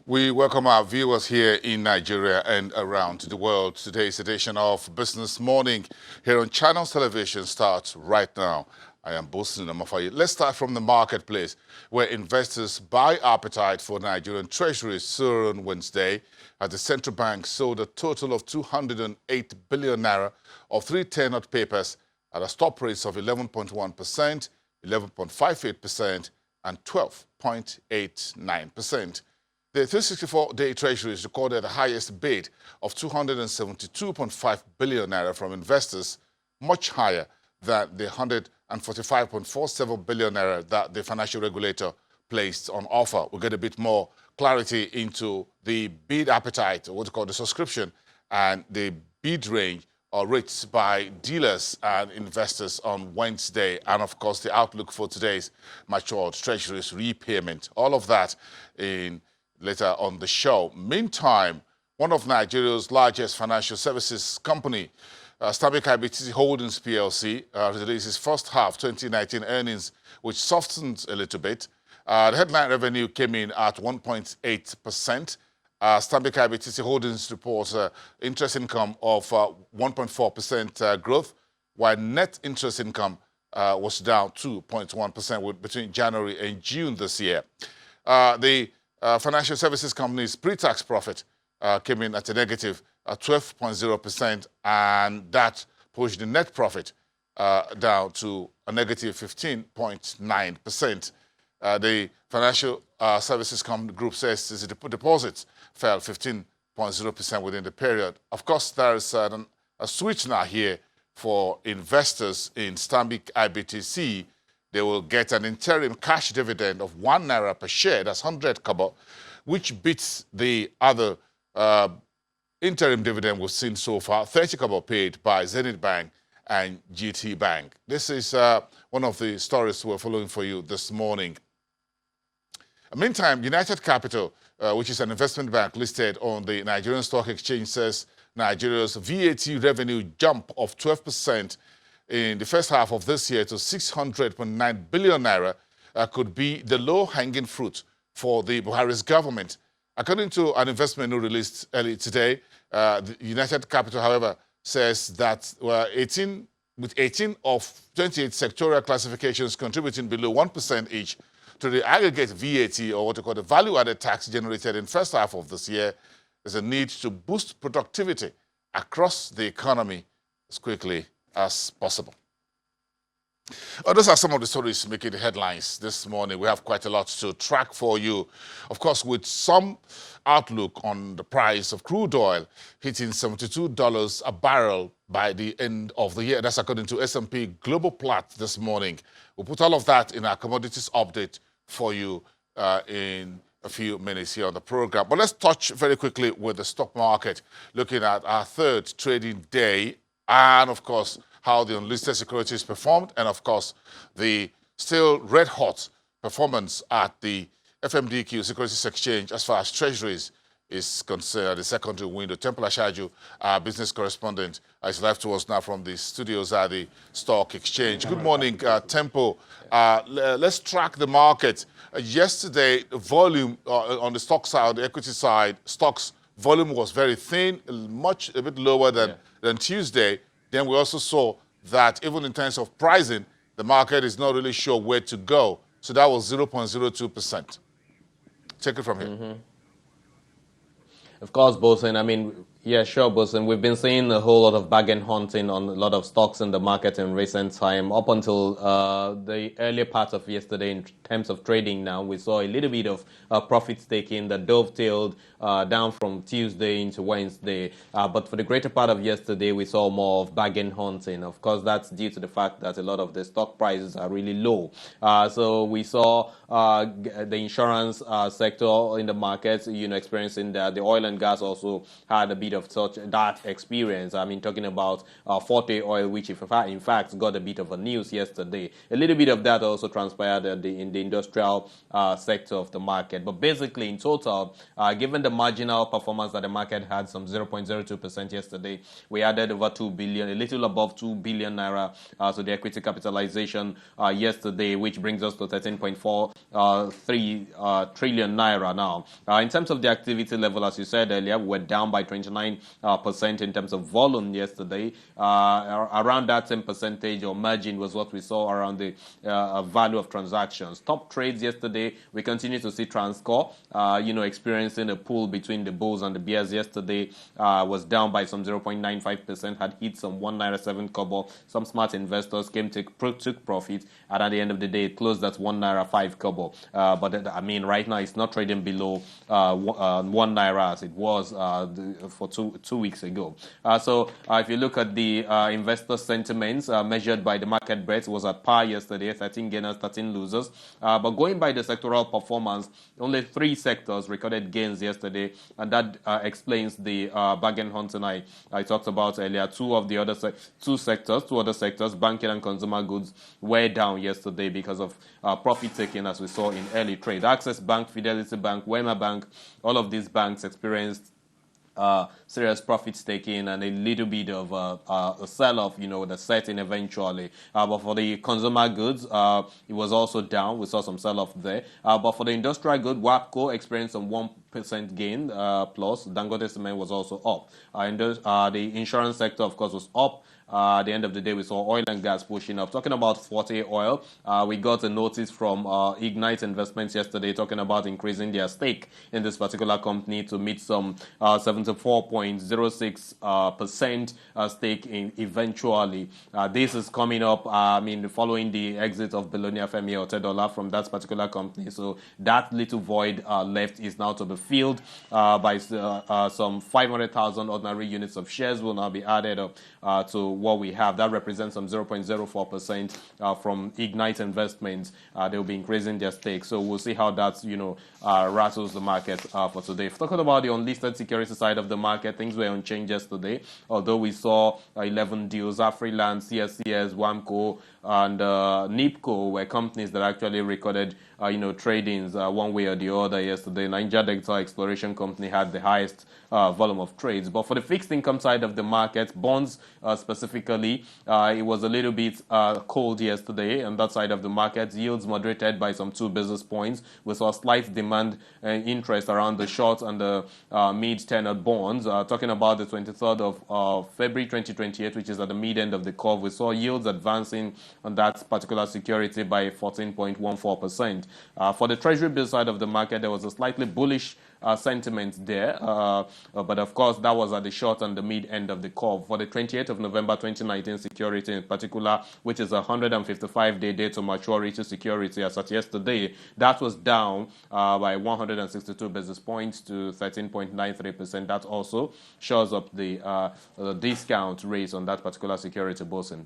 We welcome our viewers here in Nigeria and around the world. Today's edition of Business Morning here on Channels Television starts right now. I am Bosun Amafaye. Let's start from the marketplace, where investors' buy appetite for Nigerian treasuries soared on Wednesday as the central bank sold a total of 208 billion naira of 3-10 papers at a stop rates of 11.1%, 11.58%, and 12.89%. The 364-day treasuries recorded the highest bid of 272.5 billion naira from investors, much higher than the 145.47 billion naira that the financial regulator placed on offer. We'll get a bit more clarity into the bid appetite, or what we call the subscription, and the bid range or rates by dealers and investors on Wednesday, and of course the outlook for today's matured treasuries repayment. All of that in later on the show. Meantime, one of Nigeria's largest financial services company, Stanbic IBTC Holdings PLC, released its first half 2019 earnings, which softened a little bit. The headline revenue came in at 1.8%. Stanbic IBTC Holdings reports interest income of 1.4% growth, while net interest income was down 2.1% between January and June this year. The financial services company's pre-tax profit came in at a negative 12.0%, and that pushed the net profit down to a negative 15.9%. The financial services company group says the deposits fell 15.0% within the period. Of course, there is a switch now here for investors in Stanbic IBTC. They will get an interim cash dividend of 1 naira per share, that's 100 kobo, which beats the other interim dividend we've seen so far, 30 kobo paid by Zenith Bank and GT Bank. This is one of the stories we're following for you this morning. Meantime, United Capital, which is an investment bank listed on the Nigerian Stock Exchange, says Nigeria's VAT revenue jump of 12% in the first half of this year to 600.9 billion naira could be the low-hanging fruit for the Buhari's government. According to an investment note released early today, the United Capital, however, says that 18 of 28 sectorial classifications contributing below 1% each to the aggregate VAT, or what we call the value-added tax generated in the first half of this year, there's a need to boost productivity across the economy as quickly as possible. Those are some of the stories making the headlines this morning. We have quite a lot to track for you. Of course, with some outlook on the price of crude oil hitting $72 a barrel by the end of the year. That's according to S&P Global Platts this morning. We'll put all of that in our commodities update for you in a few minutes here on the program. But let's touch very quickly with the stock market, looking at our third trading day, and of course how the unlisted securities performed, and of course the still red-hot performance at the FMDQ Securities Exchange as far as treasuries is concerned. The secondary window. Temple Ashaju, our business correspondent, is live to us now from the studios at the Stock Exchange. Good morning, Temple. Let's track the market. Yesterday, the volume on the stock side, on the equity side, stocks volume was very thin, a bit lower than Tuesday. Then we also saw that even in terms of pricing, the market is not really sure where to go. So that was 0.02%. Take it from here. Of course, Bosun. I mean, yeah, sure, Bosun. We've been seeing a whole lot of bargain hunting on a lot of stocks in the market in recent time. Up until the earlier part of yesterday, in terms of trading now, we saw a little bit of profit taking that dovetailed down from Tuesday into Wednesday. But for the greater part of yesterday, we saw more of bargain hunting. Of course, that's due to the fact that a lot of the stock prices are really low. So we saw the insurance sector in the market, experiencing that. The oil and gas also had a bit of that experience. I mean, talking about Forte Oil, which in fact got a bit of a news yesterday. A little bit of that also transpired in the industrial sector of the market. But basically, in total, given the marginal performance that the market had, some 0.02% yesterday, we added over 2 billion, a little above 2 billion naira to the equity capitalization yesterday, which brings us to 13.43 trillion naira now. In terms of the activity level, as you said earlier, we were down by 29% in terms of volume yesterday. Around that same percentage or margin was what we saw around the value of transactions. Top trades yesterday, we continue to see Transcore, experiencing a pull between the bulls and the bears yesterday, was down by some 0.95%, had hit some 1 naira 7 kobo. Some smart investors took profit, and at the end of the day, it closed at 1 naira 5 kobo. But I mean, right now, it's not trading below 1 naira as it was for two weeks ago. So if you look at the investor sentiments measured by the market breadth, it was at par yesterday, 13 gainers, 13 losers. But going by the sectoral performance, only 3 sectors recorded gains yesterday, and that explains the bargain hunting I talked about earlier. Two other sectors, banking and consumer goods, were down yesterday because of profit taking, as we saw in early trade. Access Bank, Fidelity Bank, Wema Bank, all of these banks experienced serious profit taking and a little bit of a sell-off, the setting eventually. But for the consumer goods, it was also down. We saw some sell-off there. But for the industrial good, WAPCO experienced some 1% gain plus. Dangote Cement was also up. The insurance sector, of course, was up. At the end of the day, we saw oil and gas pushing up. Talking about Forte Oil, we got a notice from Ignite Investments yesterday talking about increasing their stake in this particular company to meet some 74.06% stake in eventually. This is coming up, following the exit of Belonia Femi Otedola from that particular company. So that little void left is now to be filled by some 500,000 ordinary units of shares will now be added up to what we have. That represents some 0.04% from Ignite Investments. They'll be increasing their stake. So we'll see how that, rattles the market for today. Talking about the unlisted security side of the market, things were unchanged yesterday, although we saw 11 deals, Afriland, CSCS, WAMCO, and NIPCO were companies that actually recorded, tradings one way or the other yesterday. Niger Delta Exploration Company had the highest volume of trades. But for the fixed income side of the market, bonds specifically, it was a little bit cold yesterday on that side of the market. Yields moderated by some 2 basis points. We saw slight demand and interest around the short and the mid-tenor bonds. Talking about the 23rd of February 2028, which is at the mid-end of the curve, we saw yields advancing on that particular security by 14.14%. For the treasury bill side of the market, there was a slightly bullish sentiment there, but of course that was at the short and the mid end of the curve. For the 28th of November 2019 security in particular, which is a 155-day date to maturity security as at yesterday, that was down by 162 basis points to 13.93%. That also shows up the discount rate on that particular security, Bosun.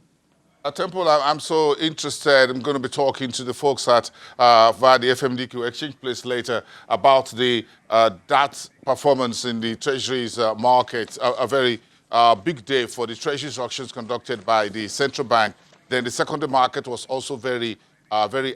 Temple, I'm so interested. I'm going to be talking to the folks at via the FMDQ Exchange Place later about the that performance in the Treasuries market. A very big day for the Treasuries auctions conducted by the central bank. Then the secondary market was also very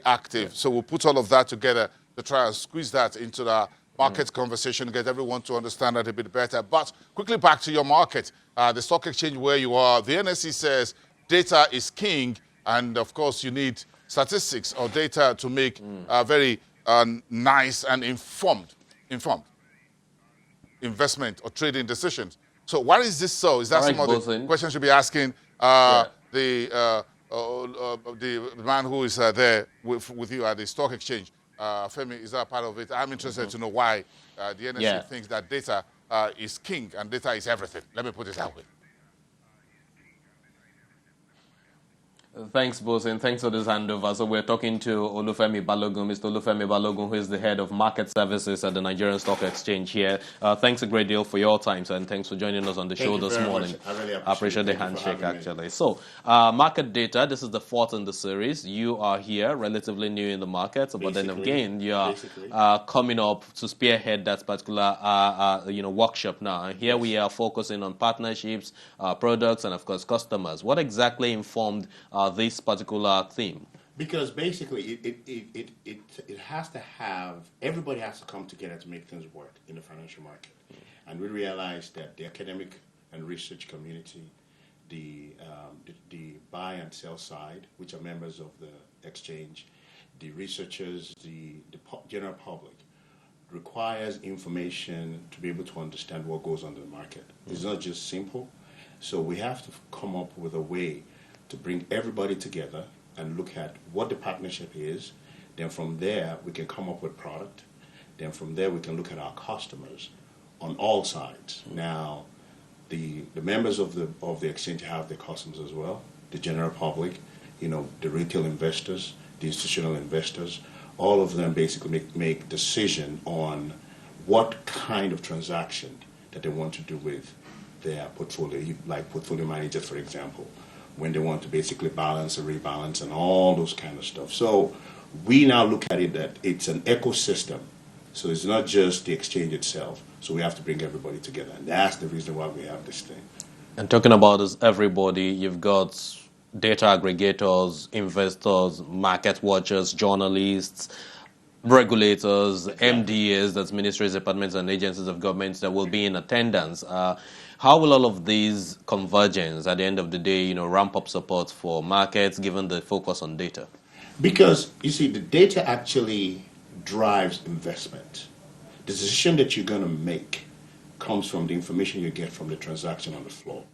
active. Yeah. So we'll put all of that together to try and squeeze that into the market conversation, get everyone to understand that a bit better. But quickly back to your market, the stock exchange where you are. The NSE says data is king, and of course you need statistics or data to make very nice and informed investment or trading decisions. So why is this so? Is that some of the questions you'll be asking the man who is there with you at the stock exchange? Femi, is that part of it? I'm interested to know why the NSE thinks that data is king and data is everything. Let me put it that way. Thanks, boss, and thanks for this handover. So we're talking to Olufemi Balogun, Mr. Olufemi Balogun, who is the head of market services at the Nigerian Stock Exchange here. Thanks a great deal for your time, sir, and thanks for joining us on the show this morning. Much. I really appreciate the handshake, actually. So, market data, this is the fourth in the series. You are here, relatively new in the market, but then again, you are coming up to spearhead that particular workshop now. And here we are focusing on partnerships, products, and of course, customers. What exactly informed this particular theme? Because basically, it has to have, everybody has to come together to make things work in the financial market. And we realized that the academic and research community, the buy and sell side, which are members of the exchange, the researchers, the general public, requires information to be able to understand what goes on in the market. It's not just simple. So we have to come up with a way to bring everybody together and look at what the partnership is. Then from there, we can come up with product. Then from there, we can look at our customers on all sides. Now, the members of the exchange have their customers as well, the general public, the retail investors, the institutional investors. All of them basically make decision on what kind of transaction that they want to do with their portfolio, like portfolio manager, for example, when they want to basically balance or rebalance and all those kind of stuff. So we now look at it that it's an ecosystem. So it's not just the exchange itself. So we have to bring everybody together. And that's the reason why we have this thing. And talking about this everybody, you've got data aggregators, investors, market watchers, journalists, regulators, MDAs, that's ministries, departments, and agencies of government that will be in attendance. How will all of these convergence at the end of the day, ramp up support for markets given the focus on data? Because, you see, the data actually drives investment. The decision that you're going to make comes from the information you get from the transaction on the floor.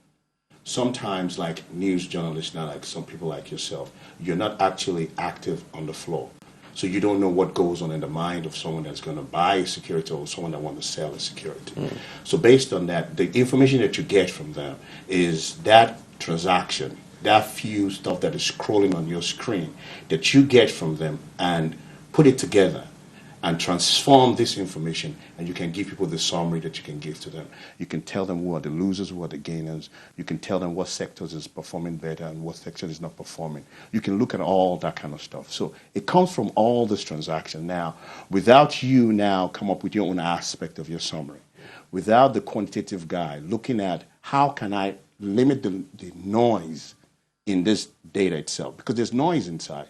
Sometimes, like news journalists now, like some people like yourself, you're not actually active on the floor. So you don't know what goes on in the mind of someone that's going to buy a security or someone that wants to sell a security. So based on that, the information that you get from them is that transaction, that few stuff that is scrolling on your screen that you get from them, and put it together and transform this information, and you can give people the summary that you can give to them. You can tell them who are the losers, who are the gainers. You can tell them what sectors is performing better and what sector is not performing. You can look at all that kind of stuff. So it comes from all this transaction. Now, without you now come up with your own aspect of your summary, without the quantitative guy looking at how can I limit the noise in this data itself, because there's noise inside.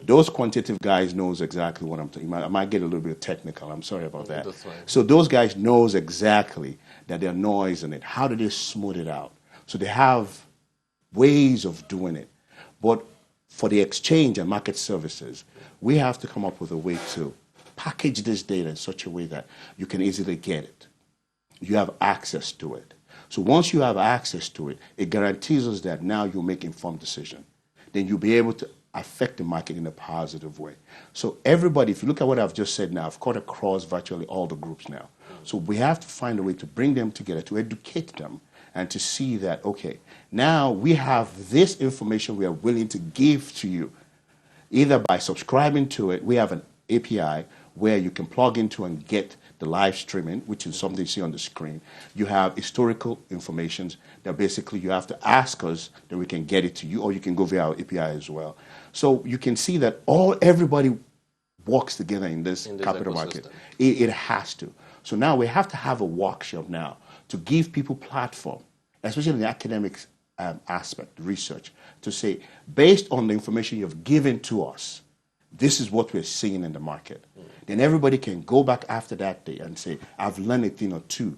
Those quantitative guys knows exactly what I'm talking about. I might get a little bit technical. I'm sorry about that. So those guys knows exactly that there's noise in it. How do they smooth it out? So they have ways of doing it. But for the exchange and market services, we have to come up with a way to package this data in such a way that you can easily get it. You have access to it. So once you have access to it, it guarantees us that now you'll make informed decision. Then you'll be able to affect the market in a positive way. So everybody, if you look at what I've just said now, I've cut across virtually all the groups now. So we have to find a way to bring them together, to educate them, and to see that, okay, now we have this information we are willing to give to you, either by subscribing to it. We have an API where you can plug into and get the live streaming, which is something you see on the screen. You have historical information that basically you have to ask us, then we can get it to you, or you can go via our API as well. So you can see that everybody works together in this capital market. It has to. So now we have to have a workshop now to give people platform, especially in the academic aspect, research, to say, based on the information you've given to us, this is what we're seeing in the market. Then everybody can go back after that day and say, I've learned a thing or two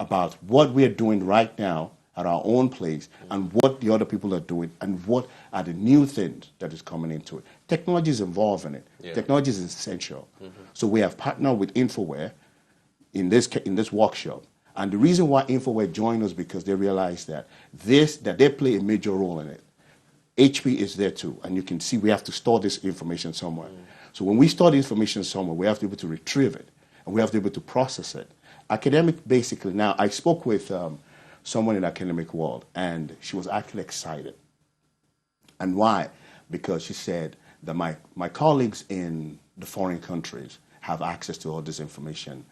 about what we're doing right now at our own place and what the other people are doing and what are the new things that is coming into it. Technology is involved in it. Yeah. Technology is essential. So we have partnered with Infoware in this workshop. And the reason why Infoware joined us because they realized that they play a major role in it. HP is there too, and you can see we have to store this information somewhere. So when we store the information somewhere, we have to be able to retrieve it, and we have to be able to process it. Academic, basically, now I spoke with someone in the academic world, and she was actually excited. And why? Because she said that my colleagues in the foreign countries have access to all this information,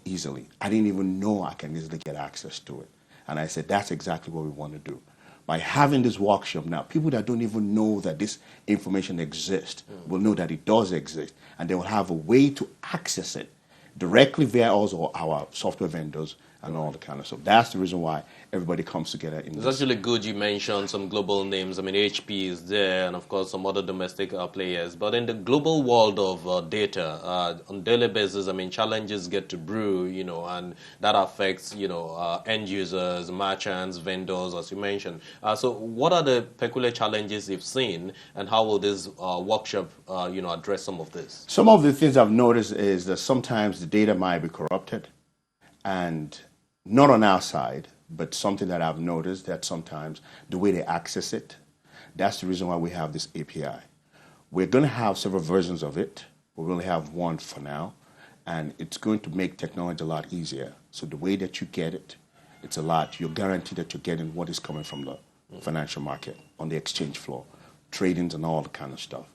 easily. I didn't even know I can easily get access to it. And I said, that's exactly what we want to do. By having this workshop now, people that don't even know that this information exists will know that it does exist, and they will have a way to access it directly via also our software vendors and all the kind of stuff. That's the reason why everybody comes together in It's this. actually good you mentioned some global names. I mean, HP is there, and of course some other domestic players. But in the global world of data, on daily basis, I mean, challenges get to brew, and that affects, end users, merchants, vendors, as you mentioned. So what are the peculiar challenges you've seen, and how will this workshop, address some of this? Some of the things I've noticed is that sometimes the data might be corrupted, and not on our side, but something that I've noticed that sometimes the way they access it, that's the reason why we have this API. We're going to have several versions of it. We only have one for now, and it's going to make technology a lot easier. So the way that you get it, it's a lot. You're guaranteed that you're getting what is coming from the financial market on the exchange floor, tradings and all the kind of stuff.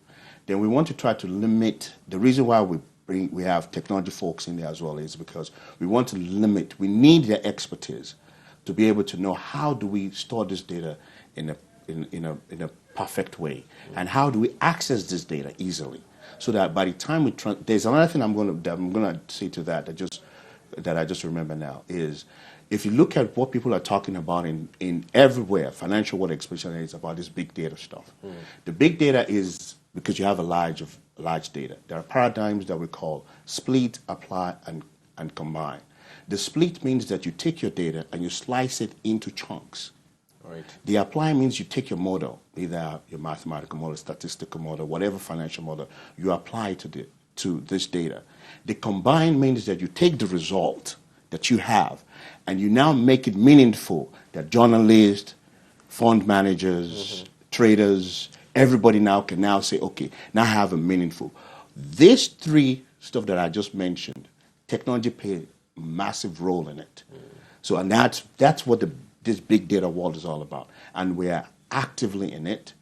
Then we want to try to limit. The reason why we have technology folks in there as well is because we want to limit. We need their expertise to be able to know how do we store this data in a perfect way, and how do we access this data easily, so that by the time we there's another thing I'm going to say to that I just remember now is, if you look at what people are talking about in everywhere, financial world especially, is about this big data stuff. The big data is because you have a large data. There are paradigms that we call split, apply, and combine. The split means that you take your data and you slice it into chunks. Right. The apply means you take your model, either your mathematical model, statistical model, whatever financial model, you apply to this data. The combine means that you take the result that you have and you now make it meaningful, that journalists, fund managers, traders, everybody now can now say, okay, now I have a meaningful. These three stuff that I just mentioned, technology plays a massive role in it. So, and that's what this big data world is all about. And we're actively in it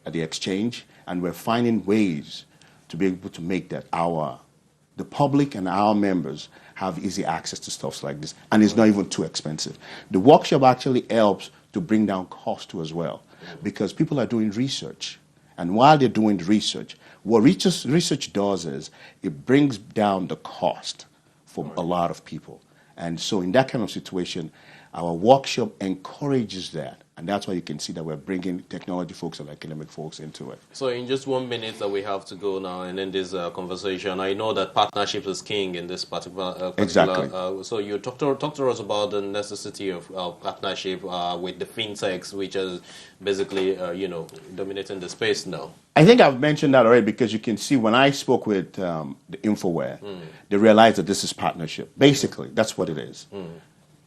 at the exchange, and we're finding ways to be able to make that the public and our members have easy access to stuff like this. And it's not even too expensive. The workshop actually helps to bring down cost too as well, because people are doing research. And while they're doing the research, what research does is it brings down the cost for a lot of people. And so in that kind of situation, our workshop encourages that. And that's why you can see that we're bringing technology folks and academic folks into it. So in just 1 minute that we have to go now and end this conversation, I know that partnership is king in this particular. Exactly. So you talk to us about the necessity of partnership with the fintechs, which is basically dominating the space now. I think I've mentioned that already, because you can see when I spoke with the Infoware, they realized that this is partnership. Basically, that's what it is.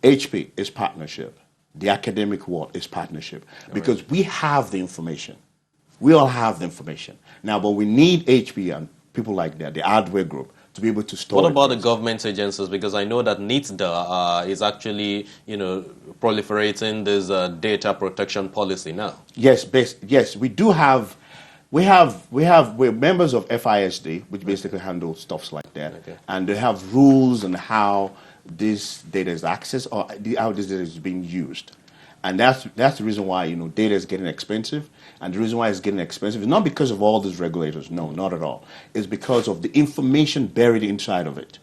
HP is partnership. The academic world is partnership, because we have the information. We all have the information. Now, but we need HP and people like that, the hardware group, to be able to store. What about the government agencies? Because I know that NITDA is actually, proliferating this data protection policy now. Yes, yes, we do have. We're members of FISD, which basically handles stuff like that, and they have rules on how this data is accessed or how this data is being used. And that's the reason why data is getting expensive. And the reason why it's getting expensive is not because of all these regulators. No, not at all. It's because of the information buried inside of it.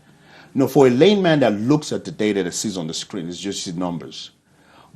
For a layman that looks at the data that sees on the screen, it's just numbers.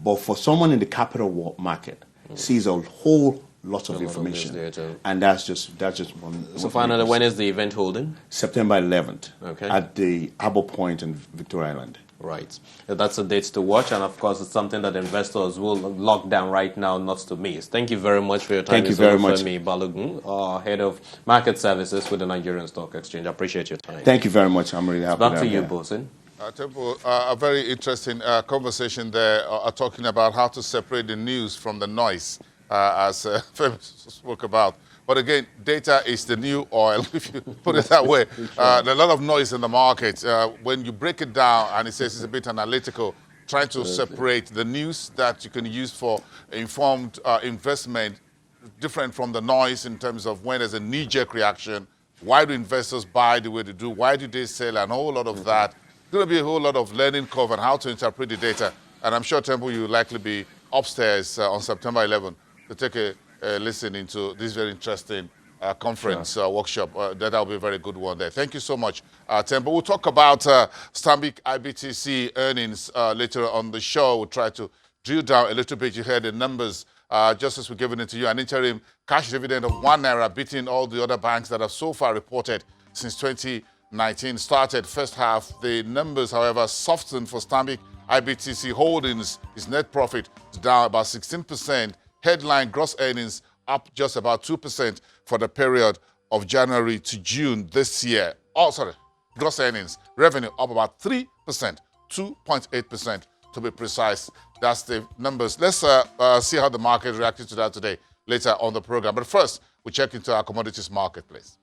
But for someone in the capital market, sees a whole lot of information, and that's just one. So finally, when is the event holding? September 11th, okay, at the Harbour Point in Victoria Island. Right. That's a date to watch, and of course, it's something that investors will lock down right now, not to miss. Thank you very much for your time. Thank you very much. Olufemi Balogun, Head of Market Services with the Nigerian Stock Exchange. I appreciate your time. Thank you very much. I'm really happy. Back to you, Bosin. Temple, a very interesting conversation there, talking about how to separate the news from the noise, as Femi spoke about. But again, data is the new oil, if you put it that way. There's a lot of noise in the market. When you break it down, and it says it's a bit analytical, trying to separate the news that you can use for informed investment different from the noise in terms of when there's a knee-jerk reaction. Why do investors buy the way they do? Why do they sell? And a whole lot of that. There's going to be a whole lot of learning curve on how to interpret the data. And I'm sure, Temple, you'll likely be upstairs on September 11th to take a listen into this very interesting conference workshop. That'll be a very good one there. Thank you so much, Temple. We'll talk about Stanbic IBTC earnings later on the show. We'll try to drill down a little bit. You heard the numbers. Just as we're giving it to you, an interim cash dividend of ₦1, beating all the other banks that have so far reported since 2019 started. First half, the numbers, however, softened for Stanbic IBTC Holdings. Its net profit is down about 16%. Headline gross earnings up just about 2% for the period of January to June this year. Oh, sorry, gross earnings, revenue up about 3%, 2.8% to be precise. That's the numbers. Let's see how the market reacted to that today later on the program. But first, we check into our commodities marketplace.